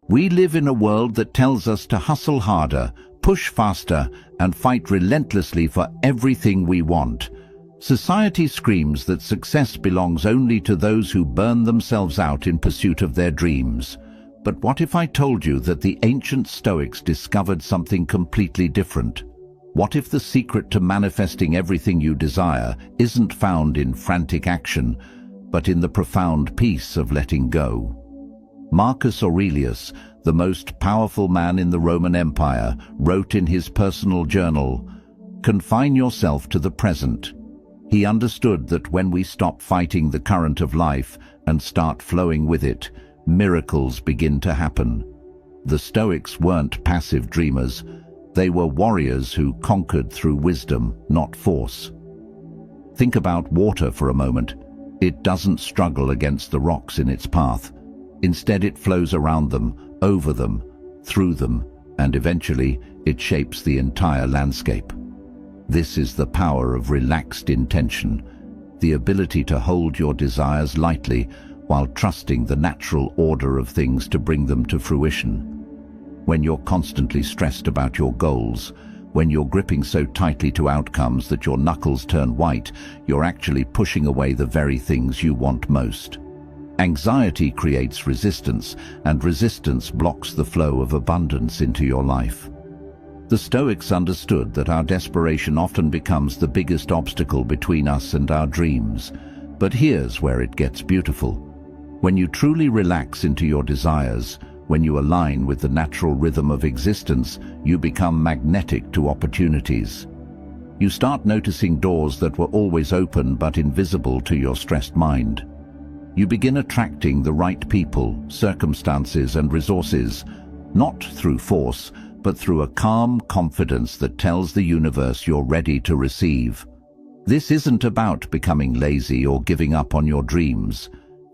We live in a world that tells us to hustle harder, push faster, and fight relentlessly for everything we want. Society screams that success belongs only to those who burn themselves out in pursuit of their dreams. But what if I told you that the ancient Stoics discovered something completely different? What if the secret to manifesting everything you desire isn't found in frantic action, but in the profound peace of letting go? Marcus Aurelius, the most powerful man in the Roman Empire, wrote in his personal journal, "Confine yourself to the present." He understood that when we stop fighting the current of life and start flowing with it, miracles begin to happen. The Stoics weren't passive dreamers. They were warriors who conquered through wisdom, not force. Think about water for a moment. It doesn't struggle against the rocks in its path. Instead, it flows around them, over them, through them, and eventually it shapes the entire landscape. This is the power of relaxed intention, the ability to hold your desires lightly while trusting the natural order of things to bring them to fruition. When you're constantly stressed about your goals, when you're gripping so tightly to outcomes that your knuckles turn white, you're actually pushing away the very things you want most. Anxiety creates resistance, and resistance blocks the flow of abundance into your life. The Stoics understood that our desperation often becomes the biggest obstacle between us and our dreams. But here's where it gets beautiful. When you truly relax into your desires, when you align with the natural rhythm of existence, you become magnetic to opportunities. You start noticing doors that were always open but invisible to your stressed mind. You begin attracting the right people, circumstances, and resources, not through force, but through a calm confidence that tells the universe you're ready to receive. This isn't about becoming lazy or giving up on your dreams.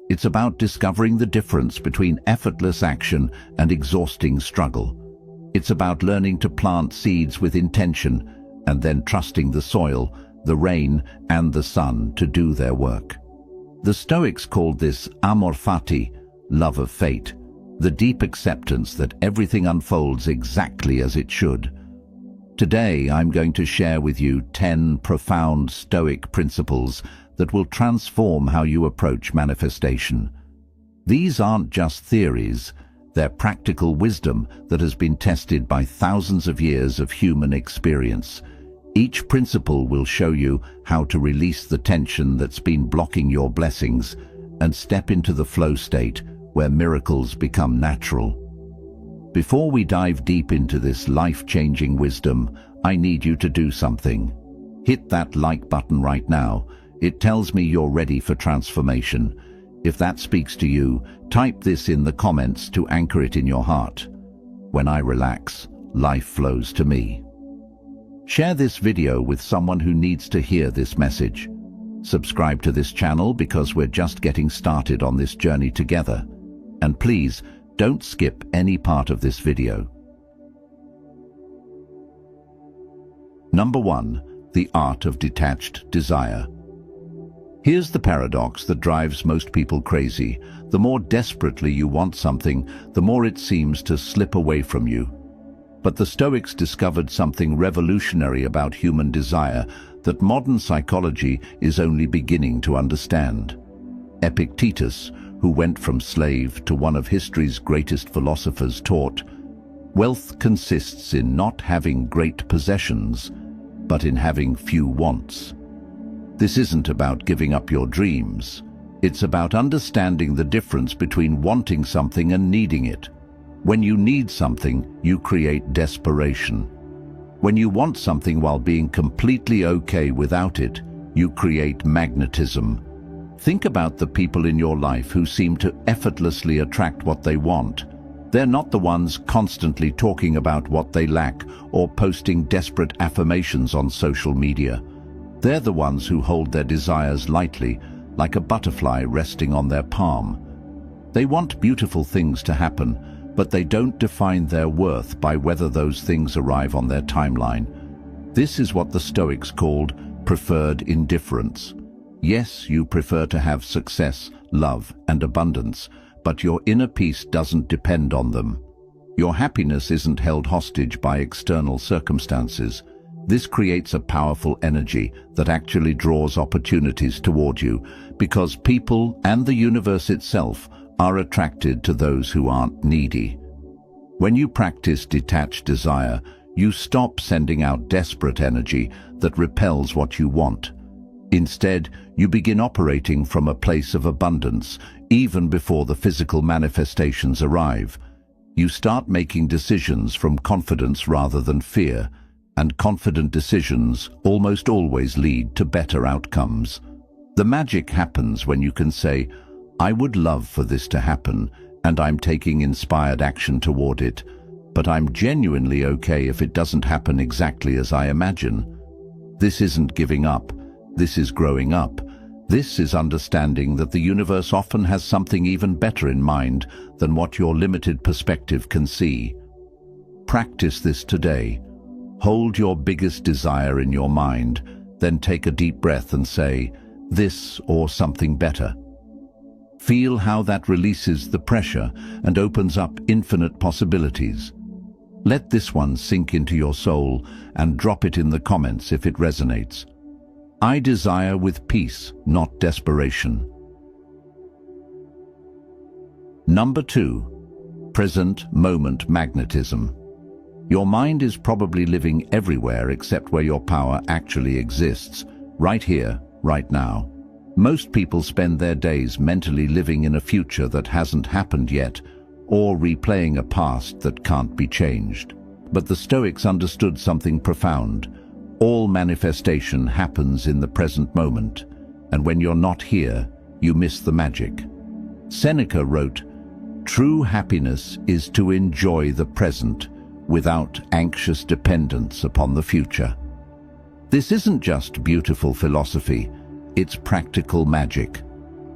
It's about discovering the difference between effortless action and exhausting struggle. It's about learning to plant seeds with intention and then trusting the soil, the rain, and the sun to do their work. The Stoics called this amor fati, love of fate, the deep acceptance that everything unfolds exactly as it should. Today, I'm going to share with you 10 profound Stoic principles that will transform how you approach manifestation. These aren't just theories, they're practical wisdom that has been tested by thousands of years of human experience. Each principle will show you how to release the tension that's been blocking your blessings and step into the flow state where miracles become natural. Before we dive deep into this life-changing wisdom, I need you to do something. Hit that like button right now. It tells me you're ready for transformation. If that speaks to you, type this in the comments to anchor it in your heart. When I relax, life flows to me. Share this video with someone who needs to hear this message. Subscribe to this channel because we're just getting started on this journey together. And please, don't skip any part of this video. Number 1. The art of detached desire. Here's the paradox that drives most people crazy. The more desperately you want something, the more it seems to slip away from you. But the Stoics discovered something revolutionary about human desire that modern psychology is only beginning to understand. Epictetus, who went from slave to one of history's greatest philosophers, taught, "Wealth consists in not having great possessions, but in having few wants." This isn't about giving up your dreams. It's about understanding the difference between wanting something and needing it. When you need something, you create desperation. When you want something while being completely okay without it, you create magnetism. Think about the people in your life who seem to effortlessly attract what they want. They're not the ones constantly talking about what they lack or posting desperate affirmations on social media. They're the ones who hold their desires lightly, like a butterfly resting on their palm. They want beautiful things to happen, but they don't define their worth by whether those things arrive on their timeline. This is what the Stoics called preferred indifference. Yes, you prefer to have success, love, and abundance, but your inner peace doesn't depend on them. Your happiness isn't held hostage by external circumstances. This creates a powerful energy that actually draws opportunities toward you, because people and the universe itself are attracted to those who aren't needy. When you practice detached desire, you stop sending out desperate energy that repels what you want. Instead, you begin operating from a place of abundance, even before the physical manifestations arrive. You start making decisions from confidence rather than fear, and confident decisions almost always lead to better outcomes. The magic happens when you can say, "I would love for this to happen, and I'm taking inspired action toward it, but I'm genuinely okay if it doesn't happen exactly as I imagine." This isn't giving up. This is growing up. This is understanding that the universe often has something even better in mind than what your limited perspective can see. Practice this today. Hold your biggest desire in your mind, then take a deep breath and say, "This or something better." Feel how that releases the pressure and opens up infinite possibilities. Let this one sink into your soul and drop it in the comments if it resonates. I desire with peace, not desperation. Number 2. Present moment magnetism. Your mind is probably living everywhere except where your power actually exists, right here, right now. Most people spend their days mentally living in a future that hasn't happened yet, or replaying a past that can't be changed. But the Stoics understood something profound. All manifestation happens in the present moment, and when you're not here, you miss the magic. Seneca wrote, "True happiness is to enjoy the present without anxious dependence upon the future." This isn't just beautiful philosophy, it's practical magic.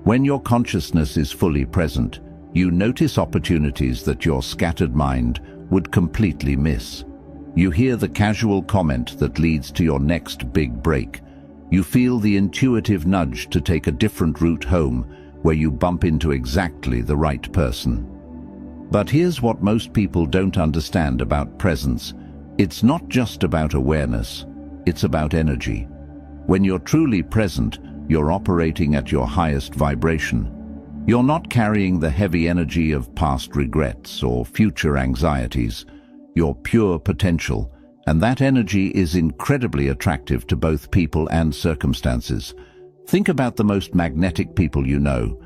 When your consciousness is fully present, you notice opportunities that your scattered mind would completely miss. You hear the casual comment that leads to your next big break. You feel the intuitive nudge to take a different route home, where you bump into exactly the right person. But here's what most people don't understand about presence. It's not just about awareness, it's about energy. When you're truly present, you're operating at your highest vibration. You're not carrying the heavy energy of past regrets or future anxieties. You're pure potential, and that energy is incredibly attractive to both people and circumstances. Think about the most magnetic people you know.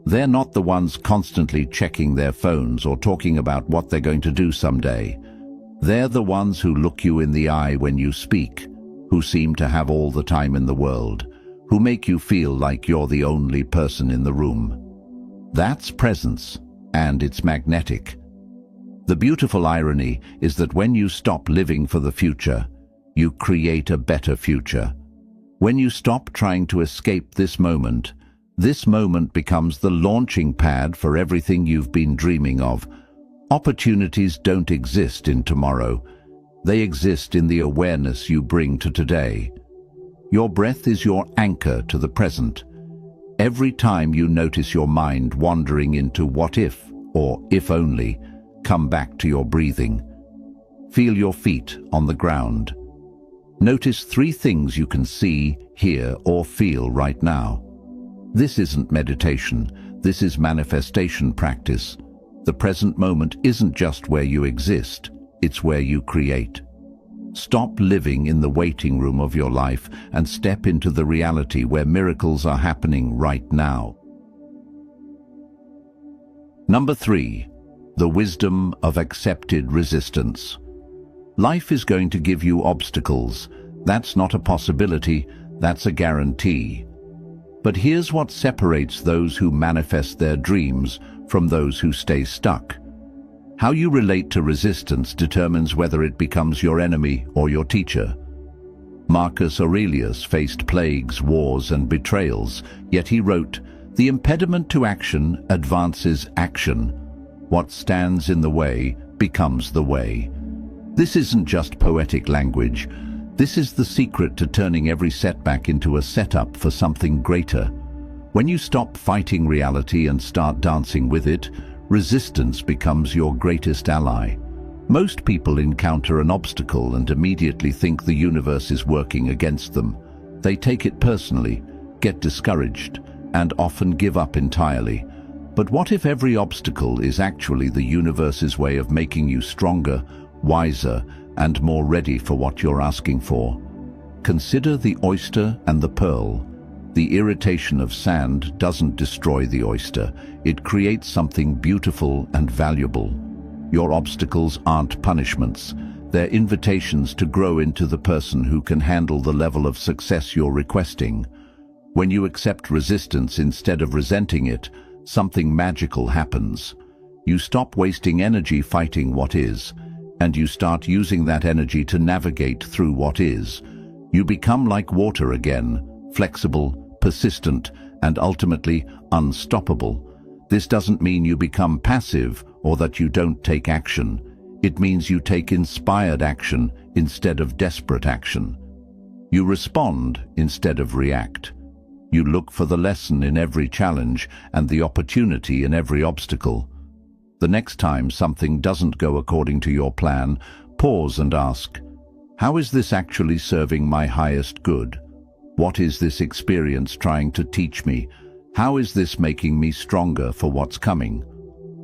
They're not the ones constantly checking their phones or talking about what they're going to do someday. They're the ones who look you in the eye when you speak, who seem to have all the time in the world, who make you feel like you're the only person in the room. That's presence, and it's magnetic. The beautiful irony is that when you stop living for the future, you create a better future. When you stop trying to escape this moment becomes the launching pad for everything you've been dreaming of. Opportunities don't exist in tomorrow. They exist in the awareness you bring to today. Your breath is your anchor to the present. Every time you notice your mind wandering into what if or if only, come back to your breathing. Feel your feet on the ground. Notice 3 things you can see, hear, or feel right now. This isn't meditation, this is manifestation practice. The present moment isn't just where you exist, it's where you create. Stop living in the waiting room of your life and step into the reality where miracles are happening right now. Number 3. The wisdom of accepted resistance. Life is going to give you obstacles. That's not a possibility, that's a guarantee. But here's what separates those who manifest their dreams from those who stay stuck. How you relate to resistance determines whether it becomes your enemy or your teacher. Marcus Aurelius faced plagues, wars, and betrayals, yet he wrote, "The impediment to action advances action. What stands in the way becomes the way." This isn't just poetic language. This is the secret to turning every setback into a setup for something greater. When you stop fighting reality and start dancing with it, resistance becomes your greatest ally. Most people encounter an obstacle and immediately think the universe is working against them. They take it personally, get discouraged, and often give up entirely. But what if every obstacle is actually the universe's way of making you stronger, wiser, and more ready for what you're asking for? Consider the oyster and the pearl. The irritation of sand doesn't destroy the oyster. It creates something beautiful and valuable. Your obstacles aren't punishments. They're invitations to grow into the person who can handle the level of success you're requesting. When you accept resistance instead of resenting it, something magical happens. You stop wasting energy fighting what is, and you start using that energy to navigate through what is. You become like water again, flexible, persistent, and ultimately unstoppable. This doesn't mean you become passive or that you don't take action. It means you take inspired action instead of desperate action. You respond instead of react. You look for the lesson in every challenge and the opportunity in every obstacle. The next time something doesn't go according to your plan, pause and ask, how is this actually serving my highest good? What is this experience trying to teach me? How is this making me stronger for what's coming?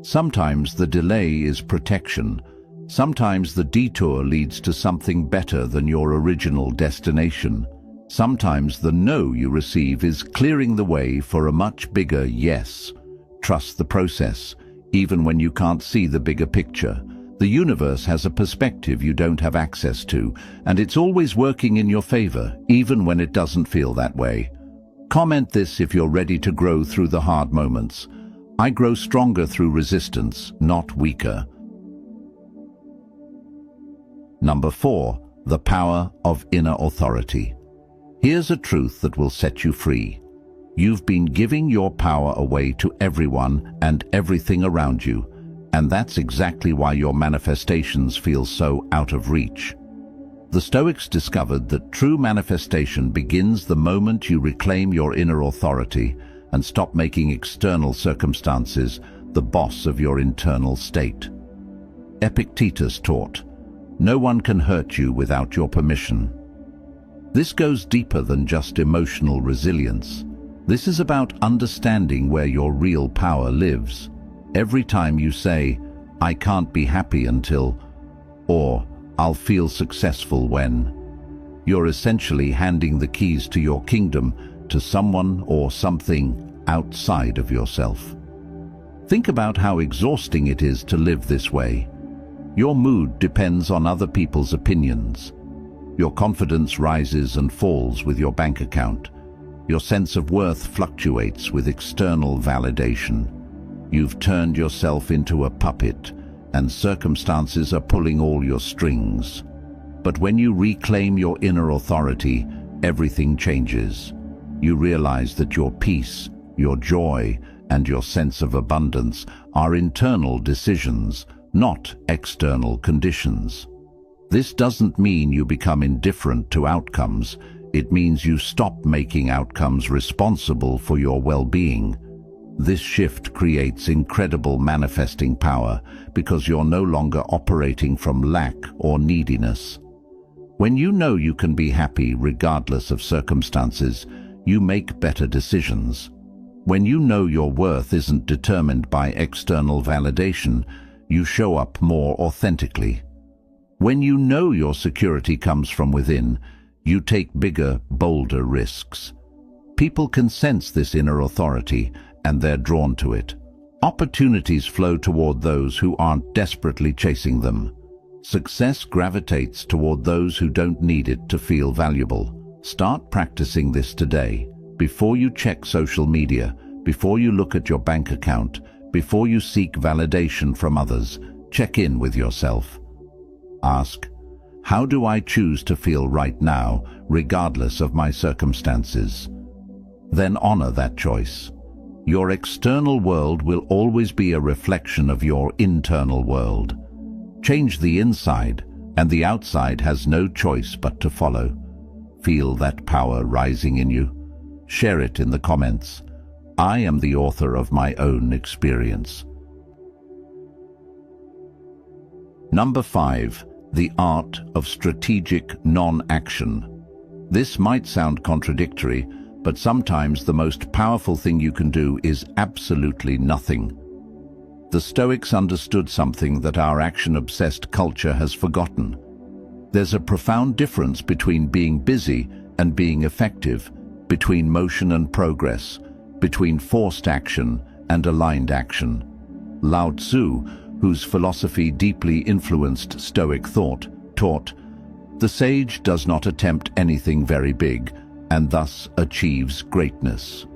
Sometimes the delay is protection. Sometimes the detour leads to something better than your original destination. Sometimes the no you receive is clearing the way for a much bigger yes. Trust the process, even when you can't see the bigger picture. The universe has a perspective you don't have access to, and it's always working in your favor, even when it doesn't feel that way. Comment this if you're ready to grow through the hard moments. I grow stronger through resistance, not weaker. Number 4, the power of inner authority. Here's a truth that will set you free. You've been giving your power away to everyone and everything around you, and that's exactly why your manifestations feel so out of reach. The Stoics discovered that true manifestation begins the moment you reclaim your inner authority and stop making external circumstances the boss of your internal state. Epictetus taught, "No one can hurt you without your permission." This goes deeper than just emotional resilience. This is about understanding where your real power lives. Every time you say, "I can't be happy until," or "I'll feel successful when," you're essentially handing the keys to your kingdom to someone or something outside of yourself. Think about how exhausting it is to live this way. Your mood depends on other people's opinions. Your confidence rises and falls with your bank account. Your sense of worth fluctuates with external validation. You've turned yourself into a puppet, and circumstances are pulling all your strings. But when you reclaim your inner authority, everything changes. You realize that your peace, your joy, and your sense of abundance are internal decisions, not external conditions. This doesn't mean you become indifferent to outcomes. It means you stop making outcomes responsible for your well-being. This shift creates incredible manifesting power because you're no longer operating from lack or neediness. When you know you can be happy regardless of circumstances, you make better decisions. When you know your worth isn't determined by external validation, you show up more authentically. When you know your security comes from within, you take bigger, bolder risks. People can sense this inner authority, and they're drawn to it. Opportunities flow toward those who aren't desperately chasing them. Success gravitates toward those who don't need it to feel valuable. Start practicing this today. Before you check social media, before you look at your bank account, before you seek validation from others, check in with yourself. Ask, how do I choose to feel right now, regardless of my circumstances? Then honor that choice. Your external world will always be a reflection of your internal world. Change the inside, and the outside has no choice but to follow. Feel that power rising in you? Share it in the comments. I am the author of my own experience. Number 5. The art of strategic non-action. This might sound contradictory, but sometimes the most powerful thing you can do is absolutely nothing. The Stoics understood something that our action-obsessed culture has forgotten. There's a profound difference between being busy and being effective, between motion and progress, between forced action and aligned action. Lao Tzu, whose philosophy deeply influenced Stoic thought, taught, "The sage does not attempt anything very big, and thus achieves greatness."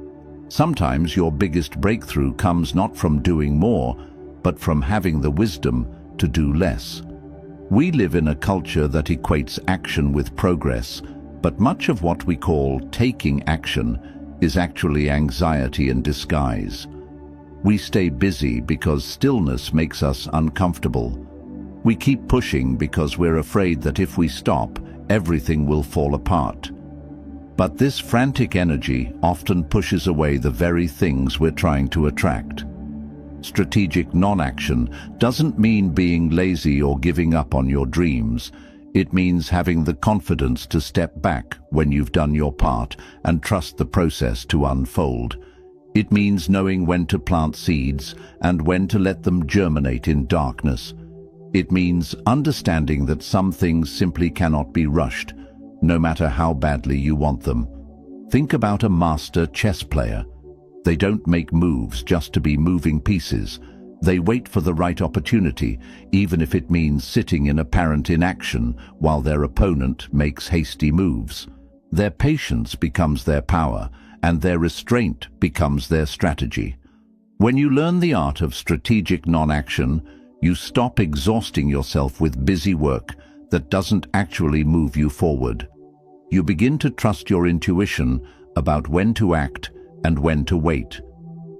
Sometimes your biggest breakthrough comes not from doing more, but from having the wisdom to do less. We live in a culture that equates action with progress, but much of what we call taking action is actually anxiety in disguise. We stay busy because stillness makes us uncomfortable. We keep pushing because we're afraid that if we stop, everything will fall apart. But this frantic energy often pushes away the very things we're trying to attract. Strategic non-action doesn't mean being lazy or giving up on your dreams. It means having the confidence to step back when you've done your part and trust the process to unfold. It means knowing when to plant seeds and when to let them germinate in darkness. It means understanding that some things simply cannot be rushed, no matter how badly you want them. Think about a master chess player. They don't make moves just to be moving pieces. They wait for the right opportunity, even if it means sitting in apparent inaction while their opponent makes hasty moves. Their patience becomes their power, and their restraint becomes their strategy. When you learn the art of strategic non-action, you stop exhausting yourself with busy work that doesn't actually move you forward. You begin to trust your intuition about when to act and when to wait.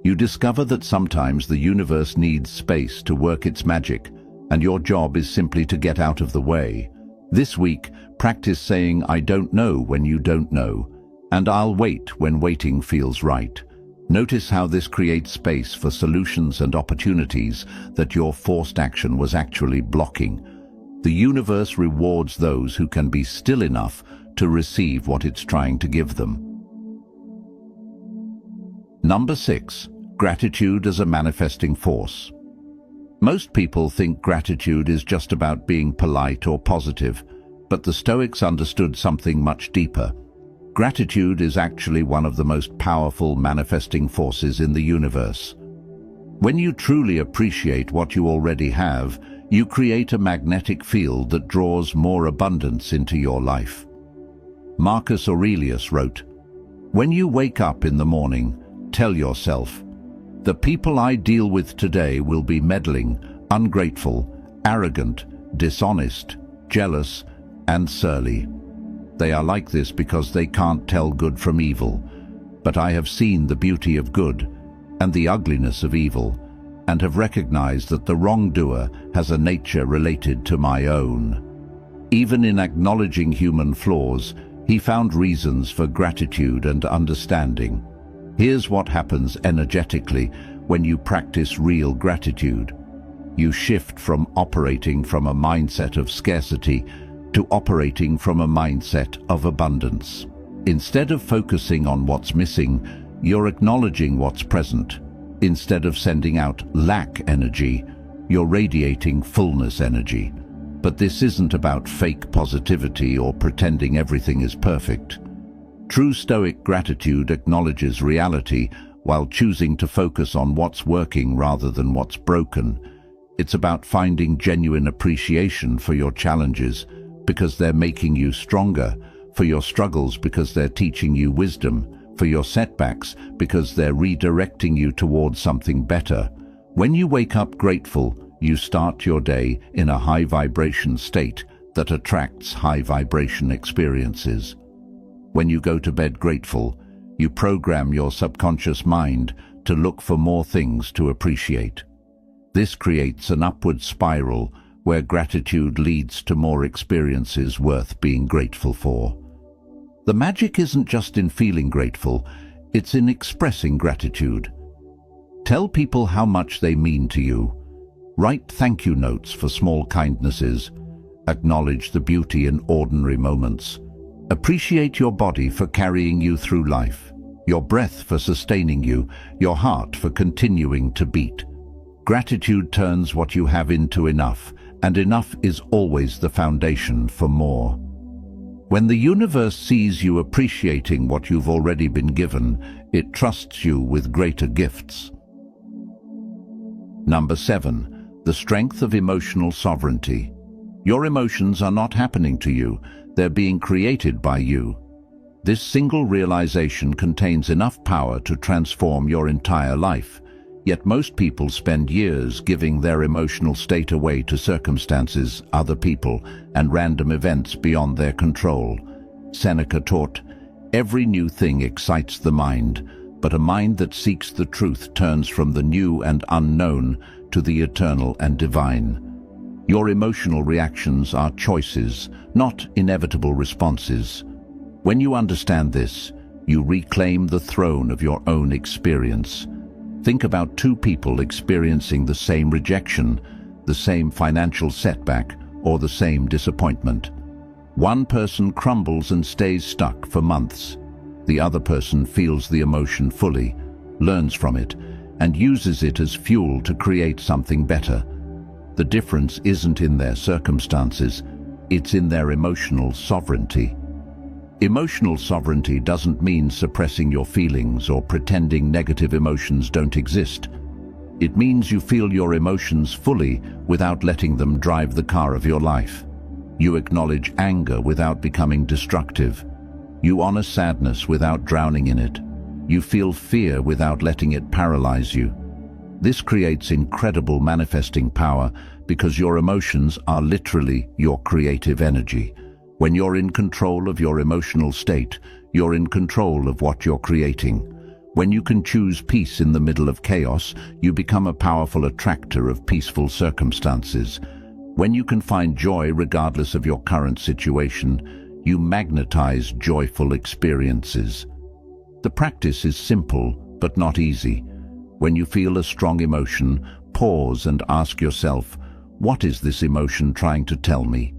You discover that sometimes the universe needs space to work its magic, and your job is simply to get out of the way. This week, practice saying, "I don't know" when you don't know, and "I'll wait" when waiting feels right. Notice how this creates space for solutions and opportunities that your forced action was actually blocking. The universe rewards those who can be still enough to receive what it's trying to give them. Number 6. Gratitude as a manifesting force. Most people think gratitude is just about being polite or positive, but the Stoics understood something much deeper. Gratitude is actually one of the most powerful manifesting forces in the universe. When you truly appreciate what you already have, you create a magnetic field that draws more abundance into your life. Marcus Aurelius wrote, "When you wake up in the morning, tell yourself, 'The people I deal with today will be meddling, ungrateful, arrogant, dishonest, jealous, and surly. They are like this because they can't tell good from evil. But I have seen the beauty of good and the ugliness of evil, and have recognized that the wrongdoer has a nature related to my own.'" Even in acknowledging human flaws, he found reasons for gratitude and understanding. Here's what happens energetically when you practice real gratitude. You shift from operating from a mindset of scarcity to operating from a mindset of abundance. Instead of focusing on what's missing, you're acknowledging what's present. Instead of sending out lack energy, you're radiating fullness energy. But this isn't about fake positivity or pretending everything is perfect. True Stoic gratitude acknowledges reality while choosing to focus on what's working rather than what's broken. It's about finding genuine appreciation for your challenges because they're making you stronger, for your struggles because they're teaching you wisdom, for your setbacks because they're redirecting you towards something better. When you wake up grateful, you start your day in a high vibration state that attracts high vibration experiences. When you go to bed grateful, you program your subconscious mind to look for more things to appreciate. This creates an upward spiral where gratitude leads to more experiences worth being grateful for. The magic isn't just in feeling grateful, It's in expressing gratitude. Tell people how much they mean to you. Write thank you notes for small kindnesses. Acknowledge the beauty in ordinary moments. Appreciate your body for carrying you through life, your breath for sustaining you, your heart for continuing to beat. Gratitude turns what you have into enough, and enough is always the foundation for more. When the universe sees you appreciating what you've already been given, it trusts you with greater gifts. Number 7. The strength of emotional sovereignty. Your emotions are not happening to you, they're being created by you. This single realization contains enough power to transform your entire life. Yet most people spend years giving their emotional state away to circumstances, other people, and random events beyond their control. Seneca taught, "Every new thing excites the mind, but a mind that seeks the truth turns from the new and unknown to the eternal and divine." Your emotional reactions are choices, not inevitable responses. When you understand this, you reclaim the throne of your own experience. Think about two people experiencing the same rejection, the same financial setback, or the same disappointment. One person crumbles and stays stuck for months. The other person feels the emotion fully, learns from it, and uses it as fuel to create something better. The difference isn't in their circumstances, it's in their emotional sovereignty. Emotional sovereignty doesn't mean suppressing your feelings or pretending negative emotions don't exist. It means you feel your emotions fully without letting them drive the car of your life. You acknowledge anger without becoming destructive. You honor sadness without drowning in it. You feel fear without letting it paralyze you. This creates incredible manifesting power because your emotions are literally your creative energy. When you're in control of your emotional state, you're in control of what you're creating. When you can choose peace in the middle of chaos, you become a powerful attractor of peaceful circumstances. When you can find joy regardless of your current situation, you magnetize joyful experiences. The practice is simple, but not easy. When you feel a strong emotion, pause and ask yourself, what is this emotion trying to tell me?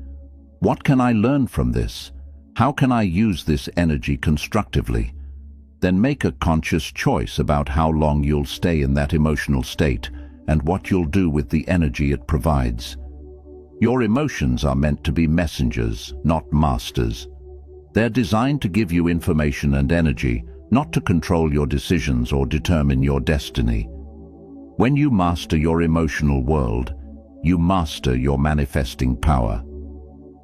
What can I learn from this? How can I use this energy constructively? Then make a conscious choice about how long you'll stay in that emotional state and what you'll do with the energy it provides. Your emotions are meant to be messengers, not masters. They're designed to give you information and energy, not to control your decisions or determine your destiny. When you master your emotional world, you master your manifesting power.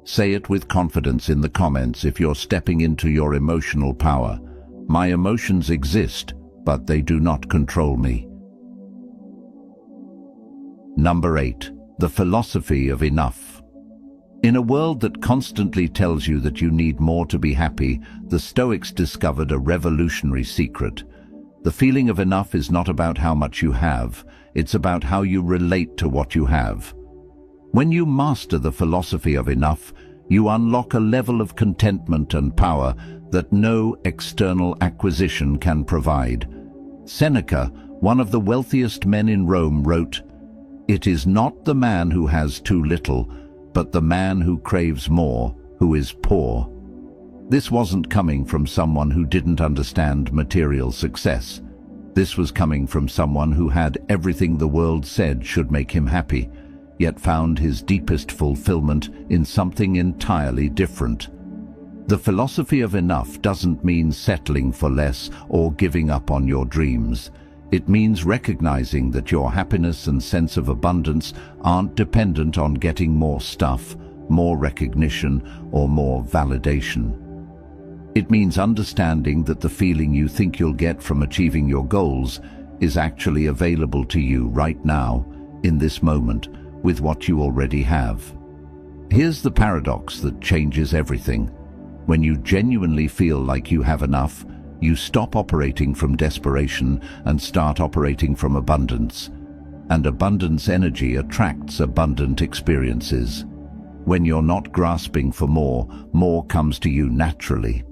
Say it with confidence in the comments if you're stepping into your emotional power. My emotions exist, but they do not control me. Number 8. The philosophy of enough. In a world that constantly tells you that you need more to be happy, the Stoics discovered a revolutionary secret. The feeling of enough is not about how much you have, it's about how you relate to what you have. When you master the philosophy of enough, you unlock a level of contentment and power that no external acquisition can provide. Seneca, one of the wealthiest men in Rome, wrote, "It is not the man who has too little, but the man who craves more, who is poor." This wasn't coming from someone who didn't understand material success. This was coming from someone who had everything the world said should make him happy, yet found his deepest fulfillment in something entirely different. The philosophy of enough doesn't mean settling for less or giving up on your dreams. It means recognizing that your happiness and sense of abundance aren't dependent on getting more stuff, more recognition, or more validation. It means understanding that the feeling you think you'll get from achieving your goals is actually available to you right now, in this moment, with what you already have. Here's the paradox that changes everything. When you genuinely feel like you have enough, you stop operating from desperation and start operating from abundance. And abundance energy attracts abundant experiences. When you're not grasping for more, more comes to you naturally.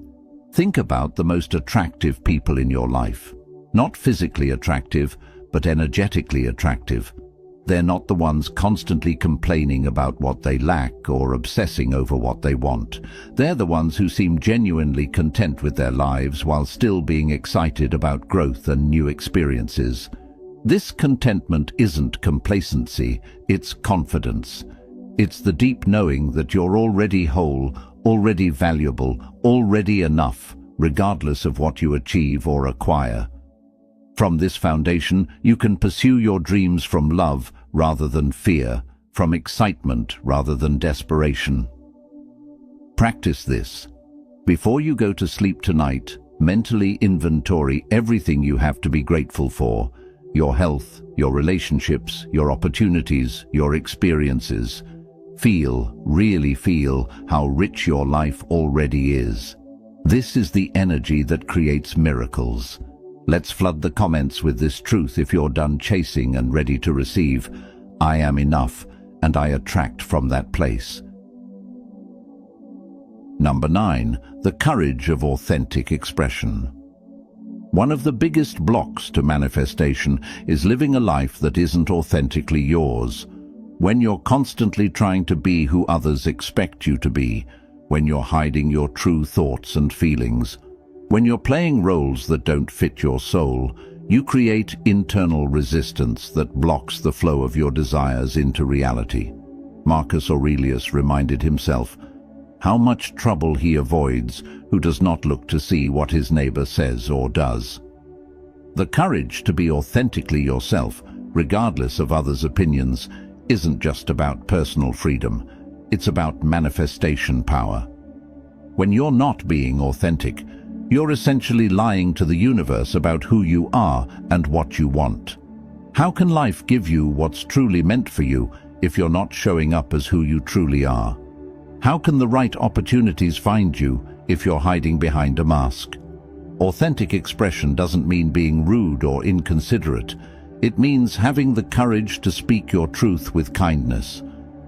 Think about the most attractive people in your life. Not physically attractive, but energetically attractive. They're not the ones constantly complaining about what they lack or obsessing over what they want. They're the ones who seem genuinely content with their lives while still being excited about growth and new experiences. This contentment isn't complacency, it's confidence. It's the deep knowing that you're already whole, already valuable, already enough, regardless of what you achieve or acquire. From this foundation, you can pursue your dreams from love rather than fear, from excitement rather than desperation. Practice this. Before you go to sleep tonight, mentally inventory everything you have to be grateful for: your health, your relationships, your opportunities, your experiences. Really feel how rich your life already is. This is the energy that creates miracles. Let's flood the comments with this truth if you're done chasing and ready to receive. I am enough, and I attract from that place. Number 9, the courage of authentic expression. One of the biggest blocks to manifestation is living a life that isn't authentically yours. When you're constantly trying to be who others expect you to be, when you're hiding your true thoughts and feelings, when you're playing roles that don't fit your soul, you create internal resistance that blocks the flow of your desires into reality. Marcus Aurelius reminded himself how much trouble he avoids who does not look to see what his neighbor says or does. The courage to be authentically yourself, regardless of others' opinions, isn't just about personal freedom. It's about manifestation power. When you're not being authentic, you're essentially lying to the universe about who you are and what you want. How can life give you what's truly meant for you if you're not showing up as who you truly are? How can the right opportunities find you if you're hiding behind a mask? Authentic expression doesn't mean being rude or inconsiderate. It means having the courage to speak your truth with kindness,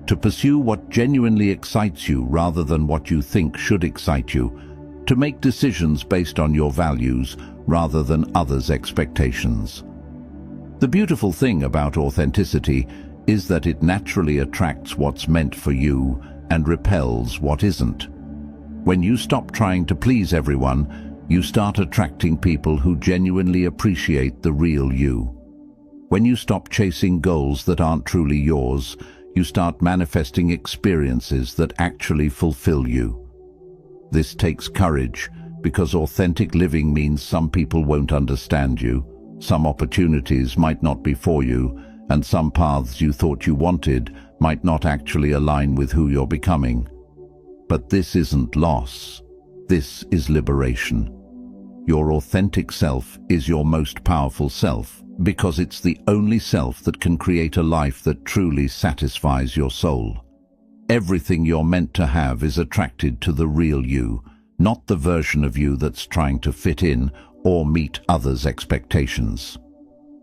to pursue what genuinely excites you rather than what you think should excite you, to make decisions based on your values rather than others' expectations. The beautiful thing about authenticity is that it naturally attracts what's meant for you and repels what isn't. When you stop trying to please everyone, you start attracting people who genuinely appreciate the real you. When you stop chasing goals that aren't truly yours, you start manifesting experiences that actually fulfill you. This takes courage, because authentic living means some people won't understand you, some opportunities might not be for you, and some paths you thought you wanted might not actually align with who you're becoming. But this isn't loss. This is liberation. Your authentic self is your most powerful self, because it's the only self that can create a life that truly satisfies your soul. Everything you're meant to have is attracted to the real you, not the version of you that's trying to fit in or meet others' expectations.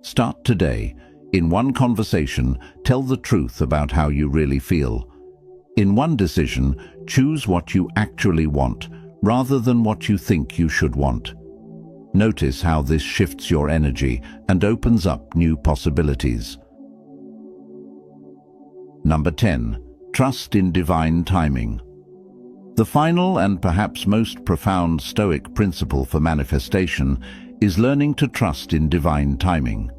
Start today. In one conversation, tell the truth about how you really feel. In one decision, choose what you actually want, rather than what you think you should want. Notice how this shifts your energy and opens up new possibilities. Number 10. Trust in divine timing. The final and perhaps most profound Stoic principle for manifestation is learning to trust in divine timing.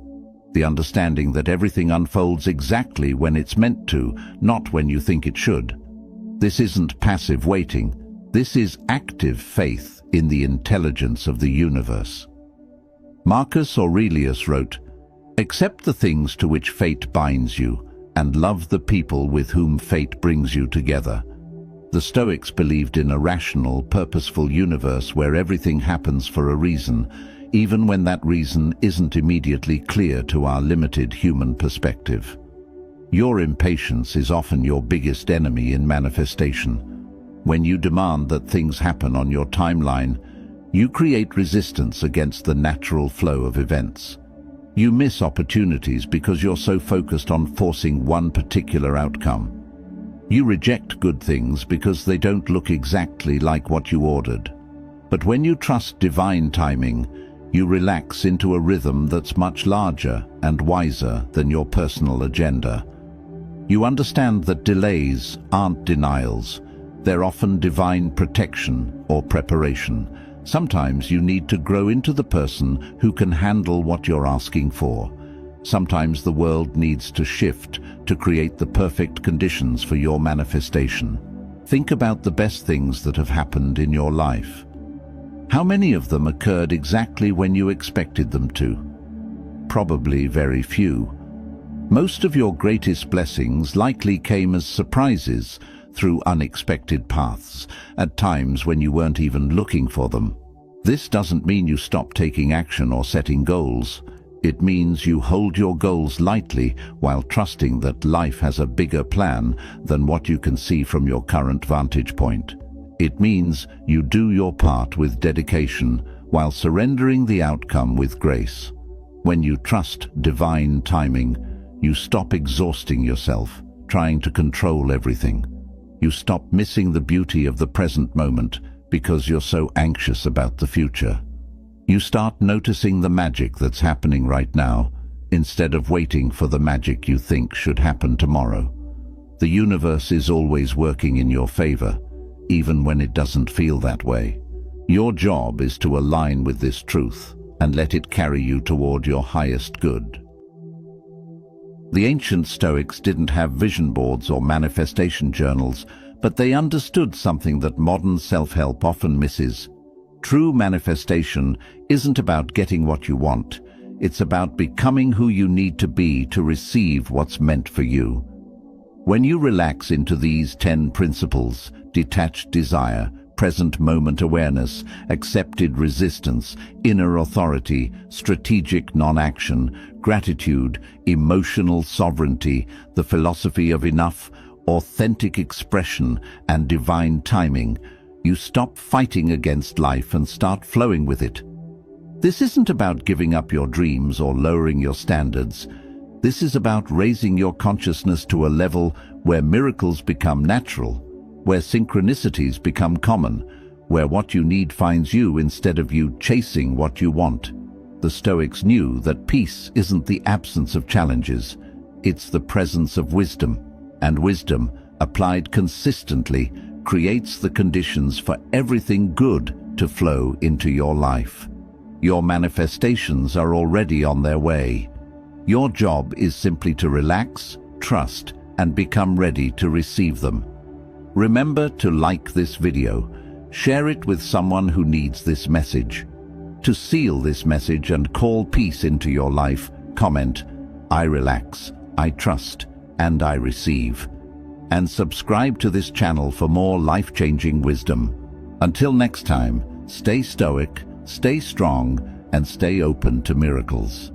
The understanding that everything unfolds exactly when it's meant to, not when you think it should. This isn't passive waiting. This is active faith in the intelligence of the universe. Marcus Aurelius wrote, "Accept the things to which fate binds you, and love the people with whom fate brings you together." The Stoics believed in a rational, purposeful universe where everything happens for a reason, even when that reason isn't immediately clear to our limited human perspective. Your impatience is often your biggest enemy in manifestation. When you demand that things happen on your timeline, you create resistance against the natural flow of events. You miss opportunities because you're so focused on forcing one particular outcome. You reject good things because they don't look exactly like what you ordered. But when you trust divine timing, you relax into a rhythm that's much larger and wiser than your personal agenda. You understand that delays aren't denials. They're often divine protection or preparation. Sometimes you need to grow into the person who can handle what you're asking for. Sometimes the world needs to shift to create the perfect conditions for your manifestation. Think about the best things that have happened in your life. How many of them occurred exactly when you expected them to? Probably very few. Most of your greatest blessings likely came as surprises through unexpected paths, at times when you weren't even looking for them. This doesn't mean you stop taking action or setting goals. It means you hold your goals lightly while trusting that life has a bigger plan than what you can see from your current vantage point. It means you do your part with dedication while surrendering the outcome with grace. When you trust divine timing, you stop exhausting yourself, trying to control everything. You stop missing the beauty of the present moment because you're so anxious about the future. You start noticing the magic that's happening right now, instead of waiting for the magic you think should happen tomorrow. The universe is always working in your favor, even when it doesn't feel that way. Your job is to align with this truth and let it carry you toward your highest good. The ancient Stoics didn't have vision boards or manifestation journals, but they understood something that modern self-help often misses. True manifestation isn't about getting what you want. It's about becoming who you need to be to receive what's meant for you. When you relax into these 10 principles, detached desire, present moment awareness, accepted resistance, inner authority, strategic non-action, gratitude, emotional sovereignty, the philosophy of enough, authentic expression, and divine timing, you stop fighting against life and start flowing with it. This isn't about giving up your dreams or lowering your standards. This is about raising your consciousness to a level where miracles become natural, where synchronicities become common, where what you need finds you instead of you chasing what you want. The Stoics knew that peace isn't the absence of challenges, it's the presence of wisdom, and wisdom, applied consistently, creates the conditions for everything good to flow into your life. Your manifestations are already on their way. Your job is simply to relax, trust, and become ready to receive them. Remember to like this video, share it with someone who needs this message. To seal this message and call peace into your life, comment, "I relax, I trust, and I receive." And subscribe to this channel for more life-changing wisdom. Until next time, stay stoic, stay strong, and stay open to miracles.